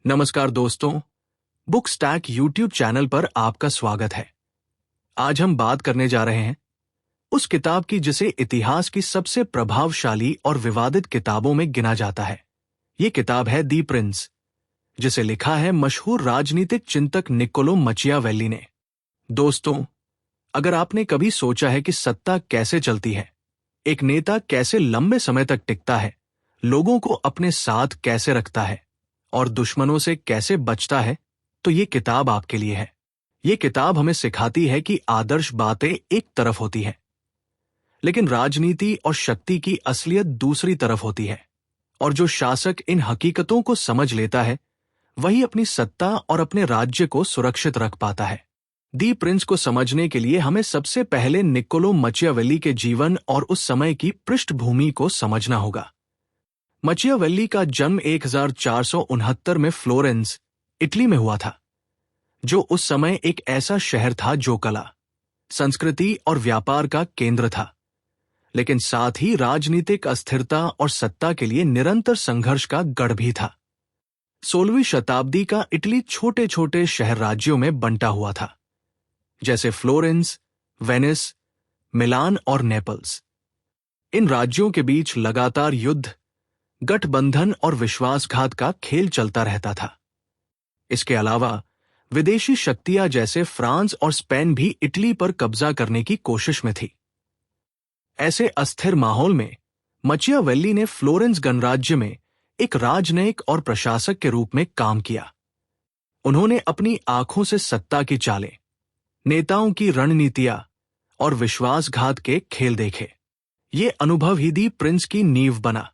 नमस्कार दोस्तों, book stack YouTube channel पर आपका स्वागत है। आज हम बात करने जा रहे हैं उस किताब की जिसे इतिहास की सबसे प्रभावशाली और विवादित किताबों में गिना जाता है। ये किताब है दी प्रिंस, जिसे लिखा है मशहूर राजनीतिक चिंतक निकोलो मचियावेल्ली ने। दोस्तों, अगर आपने कभी सोचा है कि सत्ता कैसे चलती है, एक नेता कैसे लंबे समय तक टिकता है, लोगों को अपने साथ कैसे रखता है और दुश्मनों से कैसे बचता है, तो ये किताब आपके लिए है। ये किताब हमें सिखाती है कि आदर्श बातें एक तरफ होती हैं, लेकिन राजनीति और शक्ति की असलियत दूसरी तरफ होती है। और जो शासक इन हकीकतों को समझ लेता है, वही अपनी सत्ता और अपने राज्य को सुरक्षित रख पाता है। दी प्रिंस को समझने के लिए हमें सबसे पहले निकोलो मचियावेल्ली के जीवन और उस समय की पृष्ठभूमि को समझना होगा। मचियावेल्ली का जन्म 1469 में फ्लोरेंस, इटली में हुआ था, जो उस समय एक ऐसा शहर था जो कला, संस्कृति और व्यापार का केंद्र था, लेकिन साथ ही राजनीतिक अस्थिरता और सत्ता के लिए निरंतर संघर्ष का गढ़ भी था। 16वीं शताब्दी का इटली छोटे छोटे शहर राज्यों में बंटा हुआ था, जैसे फ्लोरेंस, वेनिस, मिलान और नेपल्स। इन राज्यों के बीच लगातार युद्ध, गठबंधन और विश्वासघात का खेल चलता रहता था। इसके अलावा विदेशी शक्तियां जैसे फ्रांस और स्पेन भी इटली पर कब्जा करने की कोशिश में थी। ऐसे अस्थिर माहौल में मचियावेल्ली ने फ्लोरेंस गणराज्य में एक राजनयिक और प्रशासक के रूप में काम किया। उन्होंने अपनी आंखों से सत्ता की चालें, नेताओं की रणनीतियां और विश्वासघात के खेल देखे। ये अनुभव ही दी प्रिंस की नींव बना।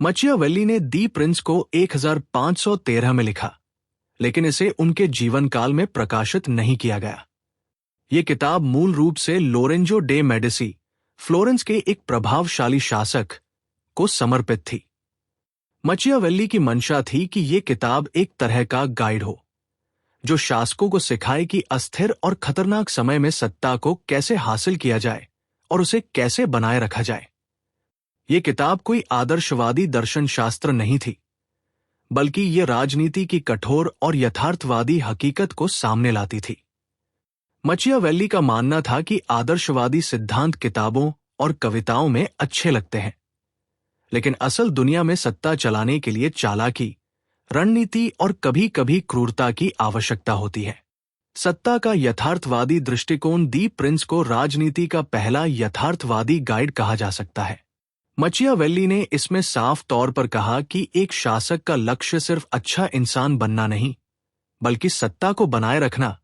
मचियावेल्ली ने दी प्रिंस को 1513 में लिखा, लेकिन इसे उनके जीवन काल में प्रकाशित नहीं किया गया। ये किताब मूल रूप से लोरेंजो डे मेडिसी, फ्लोरेंस के एक प्रभावशाली शासक, को समर्पित थी। मचियावेल्ली की मंशा थी कि ये किताब एक तरह का गाइड हो, जो शासकों को सिखाए कि अस्थिर और खतरनाक समय में सत्ता को कैसे हासिल किया जाए और उसे कैसे बनाए रखा जाए। ये किताब कोई आदर्शवादी दर्शन शास्त्र नहीं थी, बल्कि ये राजनीति की कठोर और यथार्थवादी हकीकत को सामने लाती थी। मचियावेल्ली का मानना था कि आदर्शवादी सिद्धांत किताबों और कविताओं में अच्छे लगते हैं, लेकिन असल दुनिया में सत्ता चलाने के लिए चालाकी, रणनीति और कभी कभी क्रूरता की आवश्यकता होती है। सत्ता का यथार्थवादी दृष्टिकोण दी प्रिंस को राजनीति का पहला यथार्थवादी गाइड कहा जा सकता है। मचियावेल्ली ने इसमें साफ तौर पर कहा कि एक शासक का लक्ष्य सिर्फ अच्छा इंसान बनना नहीं, बल्कि सत्ता को बनाए रखना,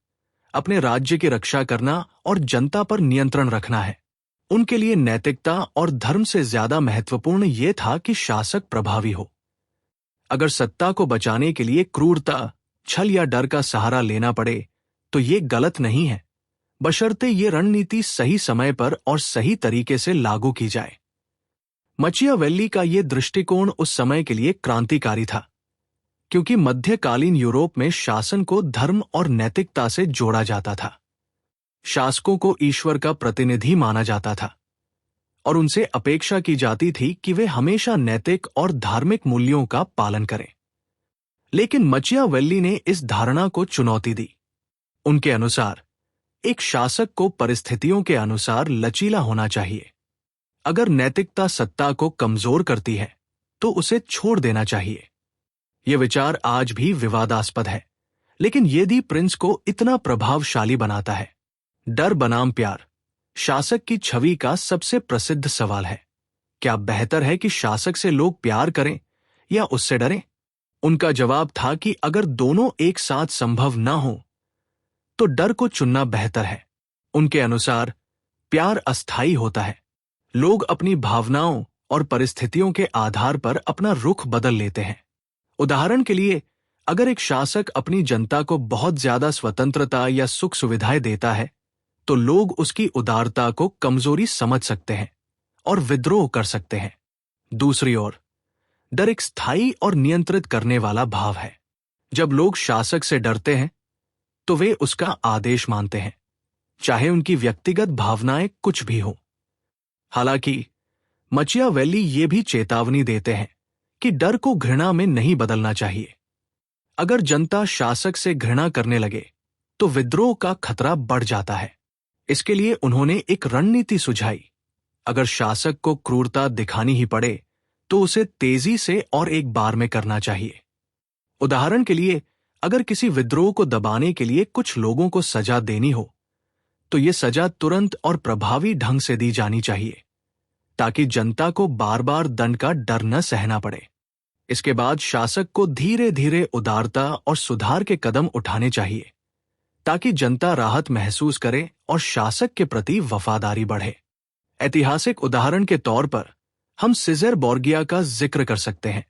अपने राज्य की रक्षा करना और जनता पर नियंत्रण रखना है। उनके लिए नैतिकता और धर्म से ज्यादा महत्वपूर्ण यह था कि शासक प्रभावी हो। अगर सत्ता को बचाने के लिए क्रूरता, छल या डर का सहारा लेना पड़े, तो ये गलत नहीं है, बशर्ते ये रणनीति सही समय पर और सही तरीके से लागू की जाए। मचियावेल्ली का ये दृष्टिकोण उस समय के लिए क्रांतिकारी था, क्योंकि मध्यकालीन यूरोप में शासन को धर्म और नैतिकता से जोड़ा जाता था। शासकों को ईश्वर का प्रतिनिधि माना जाता था और उनसे अपेक्षा की जाती थी कि वे हमेशा नैतिक और धार्मिक मूल्यों का पालन करें। लेकिन मचियावेल्ली ने इस धारणा को चुनौती दी। उनके अनुसार एक शासक को परिस्थितियों के अनुसार लचीला होना चाहिए। अगर नैतिकता सत्ता को कमजोर करती है, तो उसे छोड़ देना चाहिए। यह विचार आज भी विवादास्पद है, लेकिन ये दी प्रिंस को इतना प्रभावशाली बनाता है। डर बनाम प्यार, शासक की छवि का सबसे प्रसिद्ध सवाल है। क्या बेहतर है कि शासक से लोग प्यार करें या उससे डरें? उनका जवाब था कि अगर दोनों एक साथ संभव न हो, तो डर को चुनना बेहतर है। उनके अनुसार प्यार अस्थायी होता है। लोग अपनी भावनाओं और परिस्थितियों के आधार पर अपना रुख बदल लेते हैं। उदाहरण के लिए, अगर एक शासक अपनी जनता को बहुत ज्यादा स्वतंत्रता या सुख सुविधाएं देता है, तो लोग उसकी उदारता को कमजोरी समझ सकते हैं और विद्रोह कर सकते हैं। दूसरी ओर, डर एक स्थायी और नियंत्रित करने वाला भाव है। जब लोग शासक से डरते हैं, तो वे उसका आदेश मानते हैं, चाहे उनकी व्यक्तिगत भावनाएं कुछ भी हो। हालांकि मचियावेल्ली ये भी चेतावनी देते हैं कि डर को घृणा में नहीं बदलना चाहिए। अगर जनता शासक से घृणा करने लगे तो विद्रोह का खतरा बढ़ जाता है। इसके लिए उन्होंने एक रणनीति सुझाई। अगर शासक को क्रूरता दिखानी ही पड़े तो उसे तेजी से और एक बार में करना चाहिए। उदाहरण के लिए, अगर किसी विद्रोह को दबाने के लिए कुछ लोगों को सजा देनी हो तो यह सजा तुरंत और प्रभावी ढंग से दी जानी चाहिए, ताकि जनता को बार बार दंड का डर न सहना पड़े। इसके बाद शासक को धीरे धीरे उदारता और सुधार के कदम उठाने चाहिए, ताकि जनता राहत महसूस करे और शासक के प्रति वफादारी बढ़े। ऐतिहासिक उदाहरण के तौर पर हम सीजर बोर्गिया का जिक्र कर सकते हैं,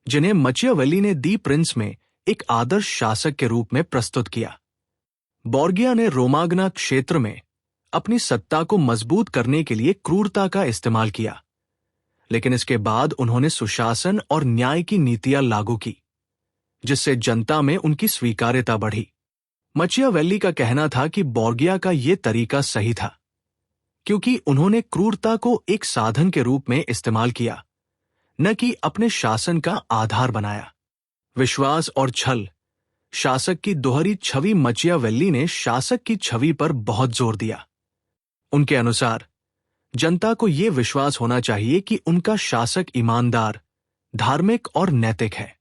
जिन्हें मचियावेली ने दी प्रिंस में एक आदर्श शासक के रूप में प्रस्तुत किया। बोर्गिया ने रोमाग्ना क्षेत्र में अपनी सत्ता को मजबूत करने के लिए क्रूरता का इस्तेमाल किया, लेकिन इसके बाद उन्होंने सुशासन और न्याय की नीतियां लागू की, जिससे जनता में उनकी स्वीकार्यता बढ़ी। मचियावेली का कहना था कि बोर्गिया का यह तरीका सही था, क्योंकि उन्होंने क्रूरता को एक साधन के रूप में इस्तेमाल किया, न कि अपने शासन का आधार बनाया। विश्वास और छल शासक की दोहरी छवि। मचियावेली ने शासक की छवि पर बहुत जोर दिया। उनके अनुसार जनता को यह विश्वास होना चाहिए कि उनका शासक ईमानदार, धार्मिक और नैतिक है,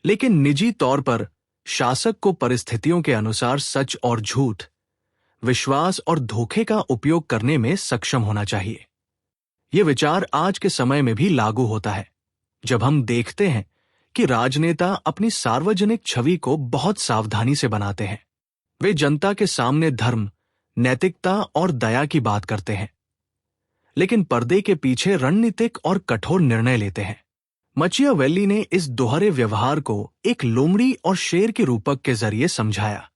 लेकिन निजी तौर पर शासक को परिस्थितियों के अनुसार सच और झूठ, विश्वास और धोखे का उपयोग करने में सक्षम होना चाहिए। यह विचार आज के समय में भी लागू होता है, जब हम देखते हैं कि राजनेता अपनी सार्वजनिक छवि को बहुत सावधानी से बनाते हैं। वे जनता के सामने धर्म, नैतिकता और दया की बात करते हैं, लेकिन पर्दे के पीछे रणनीतिक और कठोर निर्णय लेते हैं। मचियावेली ने इस दोहरे व्यवहार को एक लोमड़ी और शेर के रूपक के जरिए समझाया।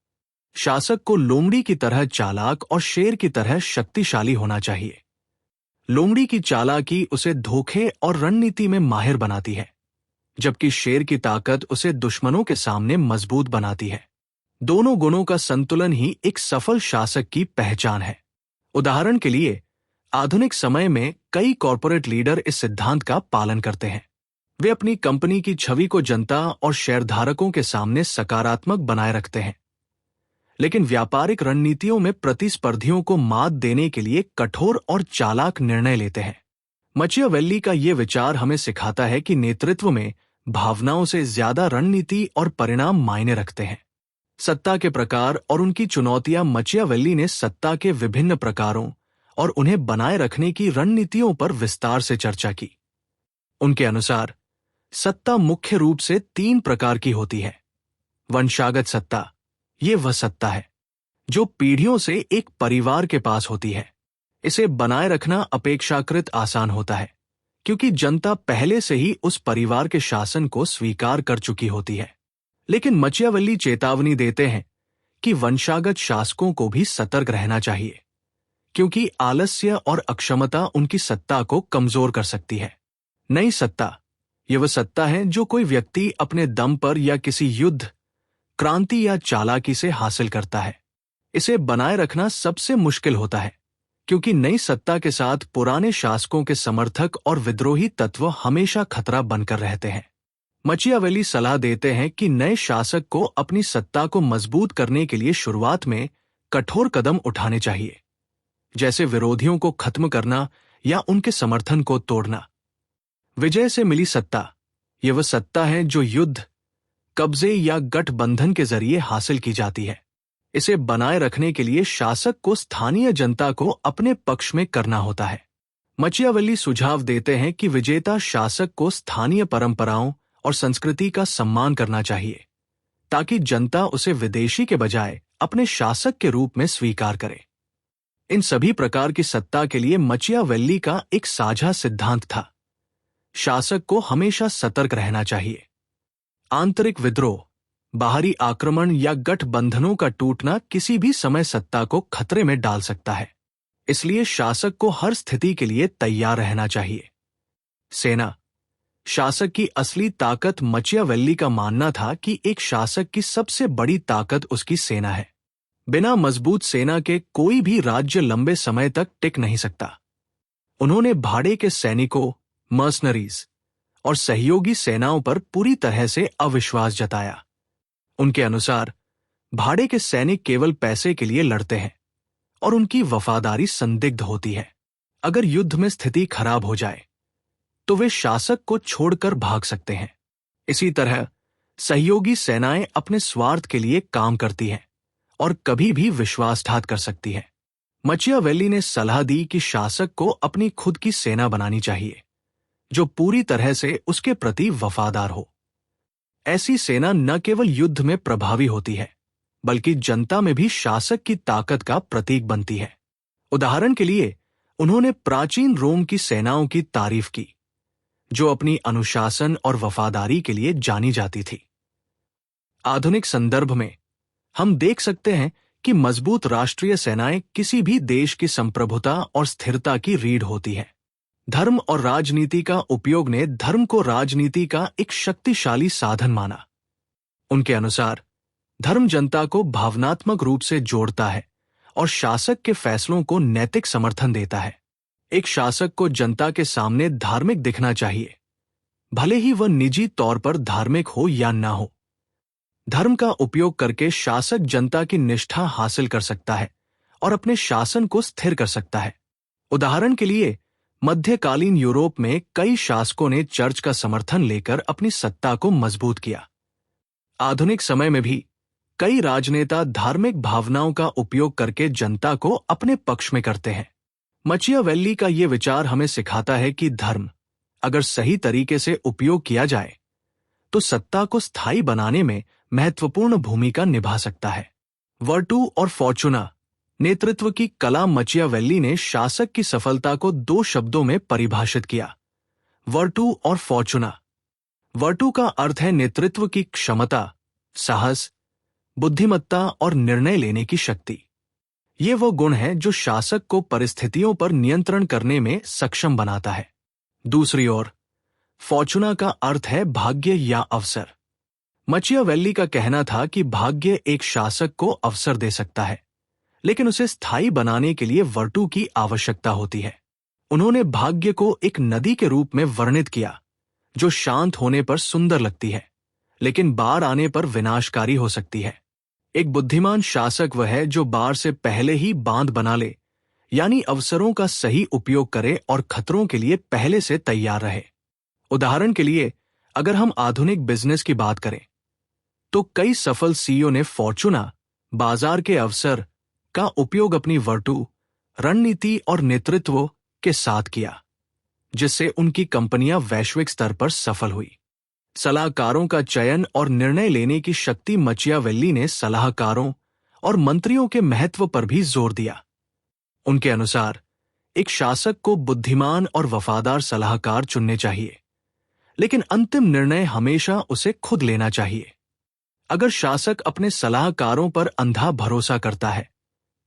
शासक को लोमड़ी की तरह चालाक और शेर की तरह शक्तिशाली होना चाहिए। लोमड़ी की चालाकी उसे धोखे और रणनीति में माहिर बनाती है, जबकि शेर की ताकत उसे दुश्मनों के सामने मजबूत बनाती है। दोनों गुणों का संतुलन ही एक सफल शासक की पहचान है। उदाहरण के लिए, आधुनिक समय में कई कॉरपोरेट लीडर इस सिद्धांत का पालन करते हैं। वे अपनी कंपनी की छवि को जनता और शेयरधारकों के सामने सकारात्मक बनाए रखते हैं, लेकिन व्यापारिक रणनीतियों में प्रतिस्पर्धियों को मात देने के लिए कठोर और चालाक निर्णय लेते हैं। मचियावेली का यह विचार हमें सिखाता है कि नेतृत्व में भावनाओं से ज्यादा रणनीति और परिणाम मायने रखते हैं। सत्ता के प्रकार और उनकी चुनौतियां। मचियावेली ने सत्ता के विभिन्न प्रकारों और उन्हें बनाए रखने की रणनीतियों पर विस्तार से चर्चा की। उनके अनुसार सत्ता मुख्य रूप से 3 प्रकार की होती है। वंशागत सत्ता, ये वह सत्ता है जो पीढ़ियों से एक परिवार के पास होती है। इसे बनाए रखना अपेक्षाकृत आसान होता है, क्योंकि जनता पहले से ही उस परिवार के शासन को स्वीकार कर चुकी होती है। लेकिन मचियावेली चेतावनी देते हैं कि वंशागत शासकों को भी सतर्क रहना चाहिए, क्योंकि आलस्य और अक्षमता उनकी सत्ता को कमजोर कर सकती है। नई सत्ता, यह वह सत्ता है जो कोई व्यक्ति अपने दम पर या किसी युद्ध, क्रांति या चालाकी से हासिल करता है। इसे बनाए रखना सबसे मुश्किल होता है, क्योंकि नई सत्ता के साथ पुराने शासकों के समर्थक और विद्रोही तत्व हमेशा खतरा बनकर रहते हैं। मचियावेली सलाह देते हैं कि नए शासक को अपनी सत्ता को मजबूत करने के लिए शुरुआत में कठोर कदम उठाने चाहिए, जैसे विरोधियों को खत्म करना या उनके समर्थन को तोड़ना। विजय से मिली सत्ता, यह वह सत्ता है जो युद्ध, कब्जे या गठबंधन के जरिए हासिल की जाती है। इसे बनाए रखने के लिए शासक को स्थानीय जनता को अपने पक्ष में करना होता है। मचियावेली सुझाव देते हैं कि विजेता शासक को स्थानीय परंपराओं और संस्कृति का सम्मान करना चाहिए, ताकि जनता उसे विदेशी के बजाय अपने शासक के रूप में स्वीकार करे। इन सभी प्रकार की सत्ता के लिए मचियावेली का एक साझा सिद्धांत था: शासक को हमेशा सतर्क रहना चाहिए। आंतरिक विद्रोह, बाहरी आक्रमण या गठबंधनों का टूटना किसी भी समय सत्ता को खतरे में डाल सकता है, इसलिए शासक को हर स्थिति के लिए तैयार रहना चाहिए। सेना, शासक की असली ताकत। मचियावेली का मानना था कि एक शासक की सबसे बड़ी ताकत उसकी सेना है। बिना मजबूत सेना के कोई भी राज्य लंबे समय तक टिक नहीं सकता। उन्होंने भाड़े के सैनिकों, मर्सनरीज और सहयोगी सेनाओं पर पूरी तरह से अविश्वास जताया। उनके अनुसार भाड़े के सैनिक केवल पैसे के लिए लड़ते हैं और उनकी वफादारी संदिग्ध होती है। अगर युद्ध में स्थिति खराब हो जाए तो वे शासक को छोड़कर भाग सकते हैं। इसी तरह सहयोगी सेनाएं अपने स्वार्थ के लिए काम करती हैं और कभी भी विश्वासघात कर सकती हैं। मचियावेली ने सलाह दी कि शासक को अपनी खुद की सेना बनानी चाहिए जो पूरी तरह से उसके प्रति वफादार हो। ऐसी सेना न केवल युद्ध में प्रभावी होती है बल्कि जनता में भी शासक की ताकत का प्रतीक बनती है। उदाहरण के लिए उन्होंने प्राचीन रोम की सेनाओं की तारीफ की जो अपनी अनुशासन और वफादारी के लिए जानी जाती थी। आधुनिक संदर्भ में हम देख सकते हैं कि मजबूत राष्ट्रीय सेनाएं किसी भी देश की संप्रभुता और स्थिरता की रीढ़ होती हैं। धर्म और राजनीति का उपयोग ने धर्म को राजनीति का एक शक्तिशाली साधन माना। उनके अनुसार धर्म जनता को भावनात्मक रूप से जोड़ता है और शासक के फैसलों को नैतिक समर्थन देता है। एक शासक को जनता के सामने धार्मिक दिखना चाहिए, भले ही वह निजी तौर पर धार्मिक हो या ना हो। धर्म का उपयोग करके शासक जनता की निष्ठा हासिल कर सकता है और अपने शासन को स्थिर कर सकता है। उदाहरण के लिए मध्यकालीन यूरोप में कई शासकों ने चर्च का समर्थन लेकर अपनी सत्ता को मजबूत किया। आधुनिक समय में भी कई राजनेता धार्मिक भावनाओं का उपयोग करके जनता को अपने पक्ष में करते हैं। मचियावेली का ये विचार हमें सिखाता है कि धर्म अगर सही तरीके से उपयोग किया जाए तो सत्ता को स्थायी बनाने में महत्वपूर्ण भूमिका निभा सकता है। वर्टू और फॉर्चूना नेतृत्व की कला मचियावेली ने शासक की सफलता को 2 शब्दों में परिभाषित किया, वर्टू और फॉर्चूना। वर्टू का अर्थ है नेतृत्व की क्षमता, साहस, बुद्धिमत्ता और निर्णय लेने की शक्ति। ये वो गुण है जो शासक को परिस्थितियों पर नियंत्रण करने में सक्षम बनाता है। दूसरी ओर फॉर्चूना का अर्थ है भाग्य या अवसर। मचियावेली का कहना था कि भाग्य एक शासक को अवसर दे सकता है, लेकिन उसे स्थायी बनाने के लिए वर्टू की आवश्यकता होती है। उन्होंने भाग्य को एक नदी के रूप में वर्णित किया जो शांत होने पर सुंदर लगती है लेकिन बाढ़ आने पर विनाशकारी हो सकती है। एक बुद्धिमान शासक वह है जो बाढ़ से पहले ही बांध बना ले, यानी अवसरों का सही उपयोग करे और खतरों के लिए पहले से तैयार रहे। उदाहरण के लिए अगर हम आधुनिक बिजनेस की बात करें तो कई सफल सीईओ ने फॉर्चूना, बाजार के अवसर का उपयोग अपनी वर्टू, रणनीति और नेतृत्व के साथ किया, जिससे उनकी कंपनियां वैश्विक स्तर पर सफल हुई। सलाहकारों का चयन और निर्णय लेने की शक्ति मचियावेली ने सलाहकारों और मंत्रियों के महत्व पर भी जोर दिया। उनके अनुसार एक शासक को बुद्धिमान और वफादार सलाहकार चुनने चाहिए, लेकिन अंतिम निर्णय हमेशा उसे खुद लेना चाहिए। अगर शासक अपने सलाहकारों पर अंधा भरोसा करता है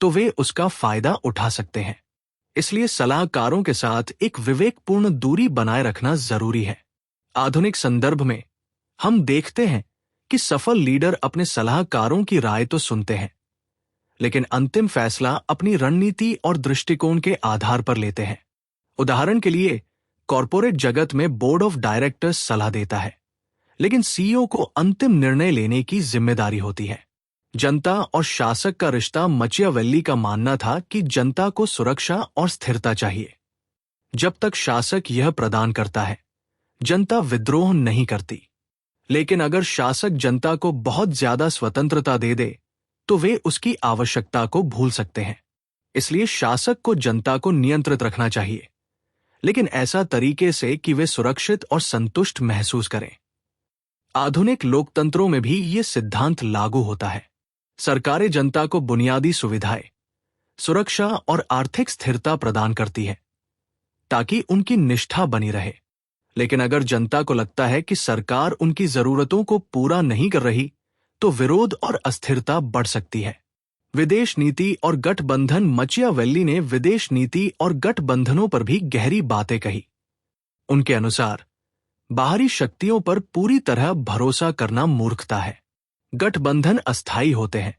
तो वे उसका फायदा उठा सकते हैं। इसलिए सलाहकारों के साथ एक विवेकपूर्ण दूरी बनाए रखना जरूरी है। आधुनिक संदर्भ में हम देखते हैं कि सफल लीडर अपने सलाहकारों की राय तो सुनते हैं, लेकिन अंतिम फैसला अपनी रणनीति और दृष्टिकोण के आधार पर लेते हैं। उदाहरण के लिए कॉरपोरेट जगत में बोर्ड ऑफ डायरेक्टर्स सलाह देता है, लेकिन सीईओ को अंतिम निर्णय लेने की जिम्मेदारी होती है। जनता और शासक का रिश्ता मचियावेली का मानना था कि जनता को सुरक्षा और स्थिरता चाहिए। जब तक शासक यह प्रदान करता है, जनता विद्रोह नहीं करती। लेकिन अगर शासक जनता को बहुत ज्यादा स्वतंत्रता दे दे तो वे उसकी आवश्यकता को भूल सकते हैं। इसलिए शासक को जनता को नियंत्रित रखना चाहिए, लेकिन ऐसा तरीके से कि वे सुरक्षित और संतुष्ट महसूस करें। आधुनिक लोकतंत्रों में भी ये सिद्धांत लागू होता है। सरकारें जनता को बुनियादी सुविधाएं, सुरक्षा और आर्थिक स्थिरता प्रदान करती है ताकि उनकी निष्ठा बनी रहे। लेकिन अगर जनता को लगता है कि सरकार उनकी जरूरतों को पूरा नहीं कर रही तो विरोध और अस्थिरता बढ़ सकती है। विदेश नीति और गठबंधन मचियावेली ने विदेश नीति और गठबंधनों पर भी गहरी बातें कही। उनके अनुसार बाहरी शक्तियों पर पूरी तरह भरोसा करना मूर्खता है। गठबंधन अस्थायी होते हैं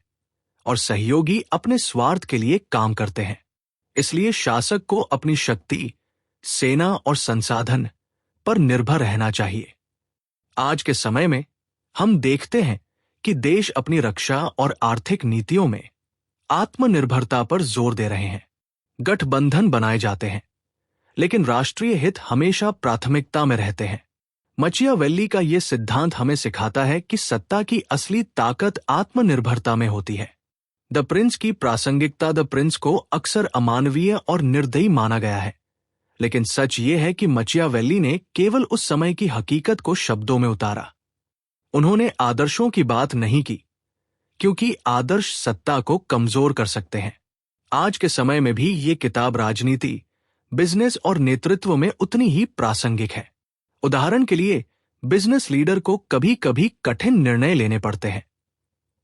और सहयोगी अपने स्वार्थ के लिए काम करते हैं। इसलिए शासक को अपनी शक्ति, सेना और संसाधन पर निर्भर रहना चाहिए। आज के समय में हम देखते हैं कि देश अपनी रक्षा और आर्थिक नीतियों में आत्मनिर्भरता पर जोर दे रहे हैं। गठबंधन बनाए जाते हैं, लेकिन राष्ट्रीय हित हमेशा प्राथमिकता में रहते हैं। मचियावेल्ली का यह सिद्धांत हमें सिखाता है कि सत्ता की असली ताकत आत्मनिर्भरता में होती है। द प्रिंस की प्रासंगिकता द प्रिंस को अक्सर अमानवीय और निर्दयी माना गया है, लेकिन सच ये है कि मचियावेल्ली ने केवल उस समय की हकीकत को शब्दों में उतारा। उन्होंने आदर्शों की बात नहीं की, क्योंकि आदर्श सत्ता को कमजोर कर सकते हैं। आज के समय में भी ये किताब राजनीति, बिजनेस और नेतृत्व में उतनी ही प्रासंगिक है। उदाहरण के लिए, बिजनेस लीडर को कभी कभी कठिन निर्णय लेने पड़ते हैं,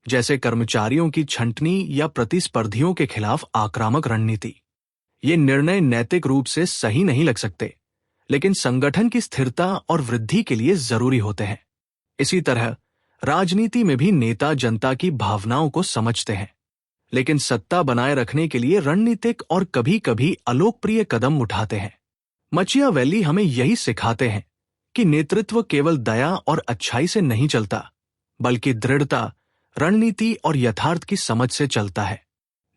जैसे कर्मचारियों की छंटनी या प्रतिस्पर्धियों के खिलाफ आक्रामक रणनीति। ये निर्णय नैतिक रूप से सही नहीं लग सकते, लेकिन संगठन की स्थिरता और वृद्धि के लिए जरूरी होते हैं। इसी तरह राजनीति में भी नेता जनता की भावनाओं को समझते हैं, लेकिन सत्ता बनाए रखने के लिए रणनीतिक और कभी कभी अलोकप्रिय कदम उठाते हैं। मचियावेल्ली हमें यही सिखाते हैं कि नेतृत्व केवल दया और अच्छाई से नहीं चलता, बल्कि दृढ़ता, रणनीति और यथार्थ की समझ से चलता है।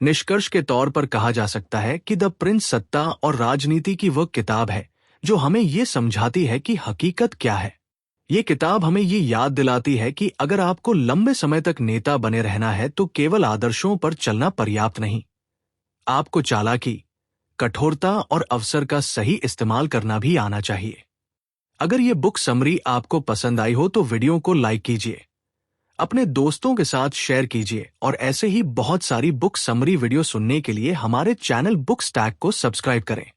निष्कर्ष के तौर पर कहा जा सकता है कि द प्रिंस सत्ता और राजनीति की वह किताब है जो हमें यह समझाती है कि हकीकत क्या है। ये किताब हमें ये याद दिलाती है कि अगर आपको लंबे समय तक नेता बने रहना है तो केवल आदर्शों पर चलना पर्याप्त नहीं। आपको चालाकी, कठोरता और अवसर का सही इस्तेमाल करना भी आना चाहिए। अगर ये बुक समरी आपको पसंद आई हो तो वीडियो को लाइक कीजिए, अपने दोस्तों के साथ शेयर कीजिए और ऐसे ही बहुत सारी बुक समरी वीडियो सुनने के लिए हमारे चैनल बुक स्टैक को सब्सक्राइब करें।